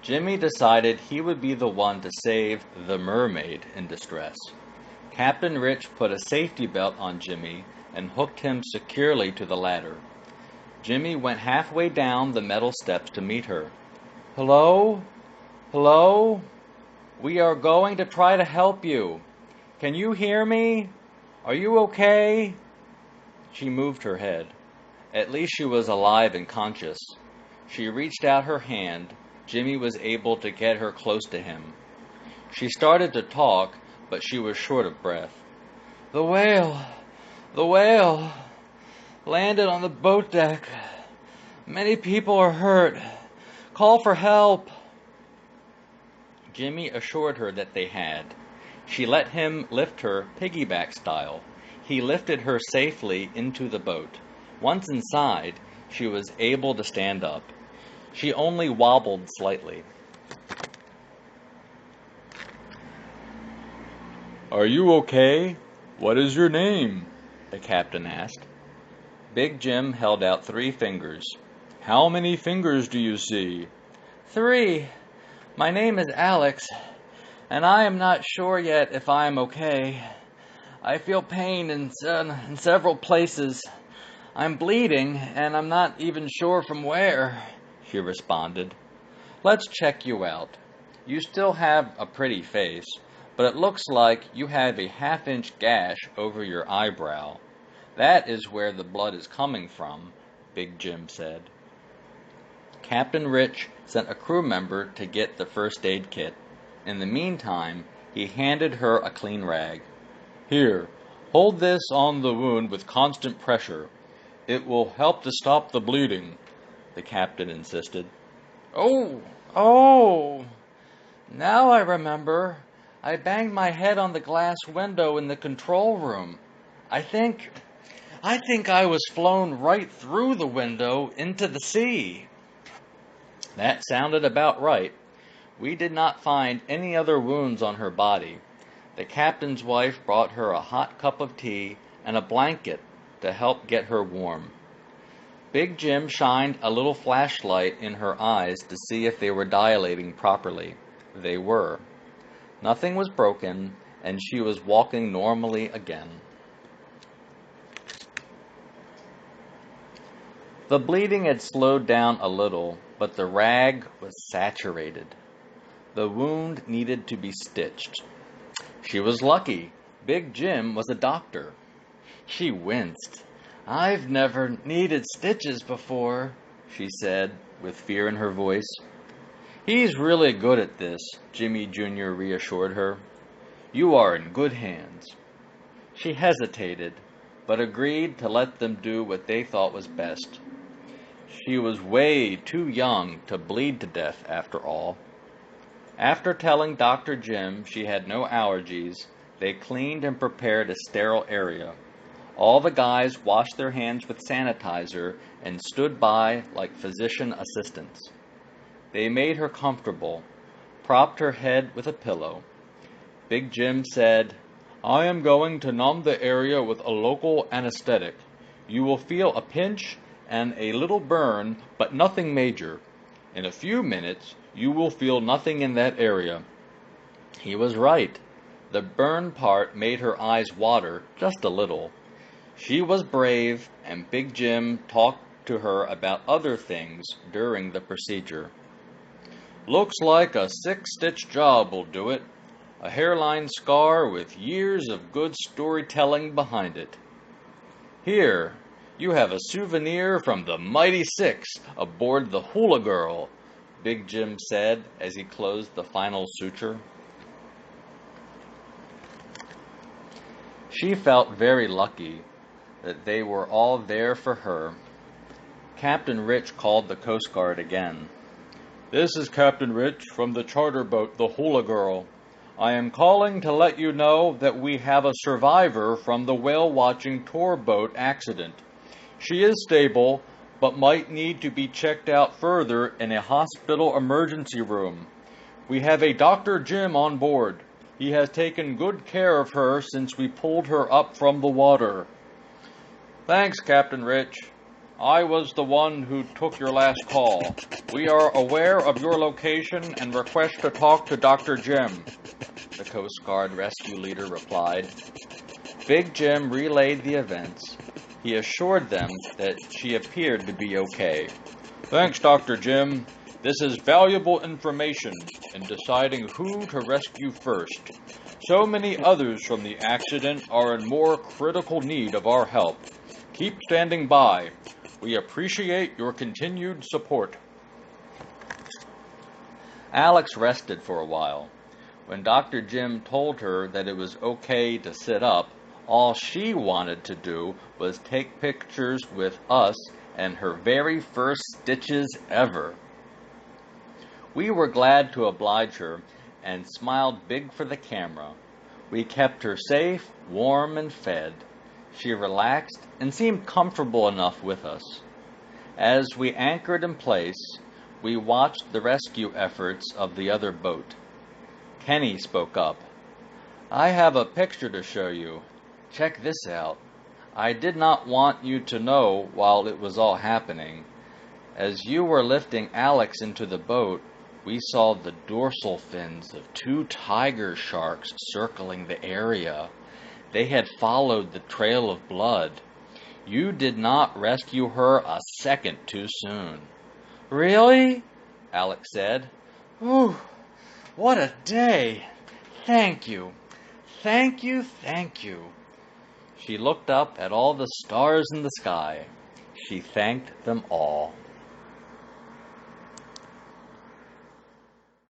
Jimmy decided he would be the one to save the mermaid in distress. Captain Rich put a safety belt on Jimmy and hooked him securely to the ladder. Jimmy went halfway down the metal steps to meet her. "Hello? Hello? We are going to try to help you. Can you hear me? Are you okay?" She moved her head. At least she was alive and conscious. She reached out her hand. Jimmy was able to get her close to him. She started to talk, but she was short of breath. The whale, landed on the boat deck. Many people are hurt. Call for help." Jimmy assured her that they had. She let him lift her piggyback style. He lifted her safely into the boat. Once inside, she was able to stand up. She only wobbled slightly. "Are you okay? What is your name?" the captain asked. Big Jim held out 3 fingers. "How many fingers do you see?" "3. My name is Alex, and I am not sure yet if I am okay. I feel pain in several places. I'm bleeding, and I'm not even sure from where," she responded. "Let's check you out. You still have a pretty face, but it looks like you have a half-inch gash over your eyebrow. That is where the blood is coming from," Big Jim said. Captain Rich sent a crew member to get the first aid kit. In the meantime, he handed her a clean rag. "Here, hold this on the wound with constant pressure. It will help to stop the bleeding," the captain insisted. Oh, now I remember. I banged my head on the glass window in the control room. I think I was flown right through the window into the sea." That sounded about right. We did not find any other wounds on her body. The captain's wife brought her a hot cup of tea and a blanket to help get her warm. Big Jim shined a little flashlight in her eyes to see if they were dilating properly. They were. Nothing was broken, and she was walking normally again. The bleeding had slowed down a little, but the rag was saturated. The wound needed to be stitched. She was lucky. Big Jim was a doctor. She winced. "I've never needed stitches before," she said, with fear in her voice. "He's really good at this," Jimmy Jr. reassured her. "You are in good hands." She hesitated, but agreed to let them do what they thought was best. She was way too young to bleed to death, after all. After telling Dr. Jim she had no allergies, they cleaned and prepared a sterile area. All the guys washed their hands with sanitizer and stood by like physician assistants. They made her comfortable, propped her head with a pillow. Big Jim said, "I am going to numb the area with a local anesthetic. You will feel a pinch and a little burn, but nothing major. In a few minutes, you will feel nothing in that area." He was right. The burn part made her eyes water just a little. She was brave, and Big Jim talked to her about other things during the procedure. "Looks like a 6-stitch job will do it. A hairline scar with years of good storytelling behind it. Here, you have a souvenir from the Mighty 6 aboard the Hula Girl," Big Jim said as he closed the final suture. She felt very lucky that they were all there for her. Captain Rich called the Coast Guard again. "This is Captain Rich from the charter boat, the Hula Girl. I am calling to let you know that we have a survivor from the whale-watching tour boat accident. She is stable, but might need to be checked out further in a hospital emergency room. We have a Dr. Jim on board. He has taken good care of her since we pulled her up from the water." "Thanks, Captain Rich." I was the one who took your last call. We are aware of your location and request to talk to Dr. Jim, the Coast Guard rescue leader replied. Big Jim relayed the events. He assured them that she appeared to be okay. Thanks, Dr. Jim. This is valuable information in deciding who to rescue first. So many others from the accident are in more critical need of our help. Keep standing by. We appreciate your continued support. Alex rested for a while. When Dr. Jim told her that it was okay to sit up, all she wanted to do was take pictures with us and her very first stitches ever. We were glad to oblige her and smiled big for the camera. We kept her safe, warm, and fed. She relaxed and seemed comfortable enough with us. As we anchored in place, we watched the rescue efforts of the other boat. Kenny spoke up. I have a picture to show you. Check this out. I did not want you to know while it was all happening. As you were lifting Alex into the boat, we saw the dorsal fins of 2 tiger sharks circling the area. They had followed the trail of blood. You did not rescue her a second too soon. Really? Alex said. Whew, what a day. Thank you. Thank you, thank you. She looked up at all the stars in the sky. She thanked them all.